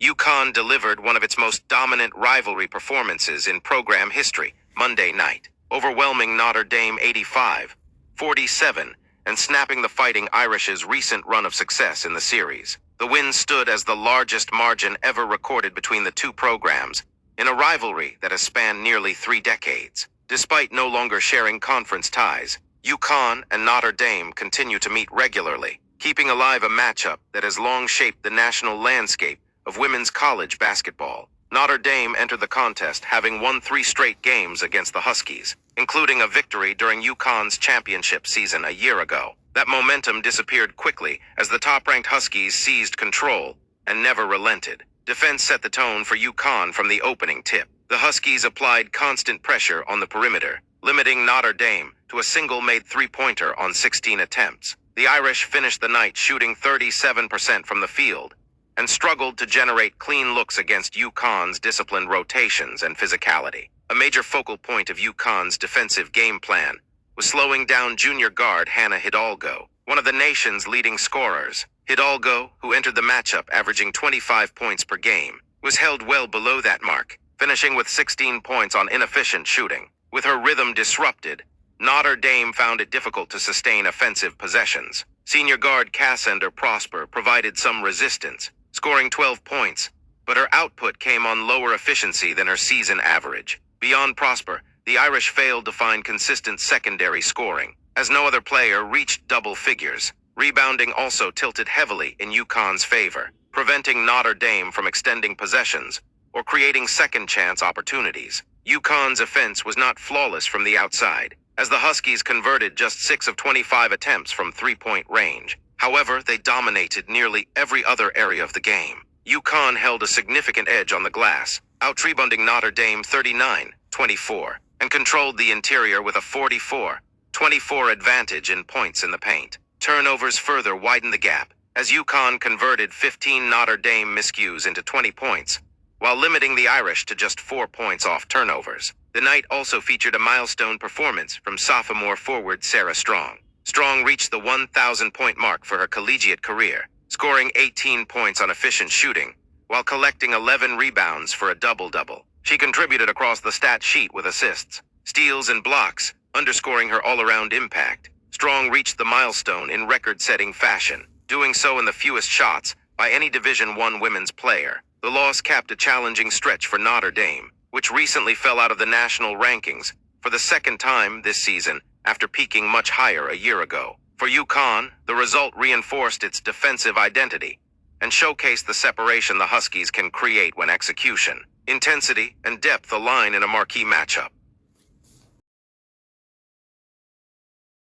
Uconn delivered one of its most dominant rivalry performances in program history Monday night, overwhelming Notre Dame 85-47 and snapping the Fighting Irish's recent run of success in the series. The win stood as the largest margin ever recorded between the two programs in a rivalry that has spanned nearly 3 decades. Despite no longer sharing conference ties, Uconn and Notre Dame continue to meet regularly, keeping alive a matchup that has long shaped the national landscape of women's college basketball. Notre Dame entered the contest having won 3 straight games against the Huskies, including a victory during Uconn's championship season a year ago. That momentum disappeared quickly as the top-ranked Huskies seized control and never relented. Defense set the tone for Uconn from the opening tip. The Huskies applied constant pressure on the perimeter, limiting Notre Dame to a single-made 3-pointer on 16 attempts. The Irish finished the night shooting 37% from the field and struggled to generate clean looks against Uconn's disciplined rotations and physicality. A major focal point of Uconn's defensive game plan was slowing down junior guard Hannah Hidalgo, one of the nation's leading scorers. Hidalgo, who entered the matchup averaging 25 points per game, was held well below that mark, finishing with 16 points on inefficient shooting. With her rhythm disrupted, Notre Dame found it difficult to sustain offensive possessions. Senior guard Cassandra Prosper provided some resistance, scoring 12 points, but her output came on lower efficiency than her season average. Beyond Prosper, the Irish failed to find consistent secondary scoring, as no other player reached double figures. Rebounding also tilted heavily in Uconn's favor, preventing Notre Dame from extending possessions or creating second-chance opportunities. Uconn's offense was not flawless from the outside, as the Huskies converted just 6 of 25 attempts from 3-point range. However, they dominated nearly every other area of the game. Uconn held a significant edge on the glass, out-rebounding Notre Dame 39-24, and controlled the interior with a 44-24 advantage in points in the paint. Turnovers further widened the gap, as Uconn converted 15 Notre Dame miscues into 20 points, while limiting the Irish to just 4 points off turnovers. The night also featured a milestone performance from sophomore forward Sarah Strong. Strong reached the 1,000-point mark for her collegiate career, scoring 18 points on efficient shooting, while collecting 11 rebounds for a double-double. She contributed across the stat sheet with assists, steals, and blocks, underscoring her all-around impact. Strong reached the milestone in record-setting fashion, doing so in the fewest shots by any Division I women's player. The loss capped a challenging stretch for Notre Dame, which recently fell out of the national rankings for the second time this season after peaking much higher a year ago. For Uconn, the result reinforced its defensive identity and showcased the separation the Huskies can create when execution, intensity, and depth align in a marquee matchup.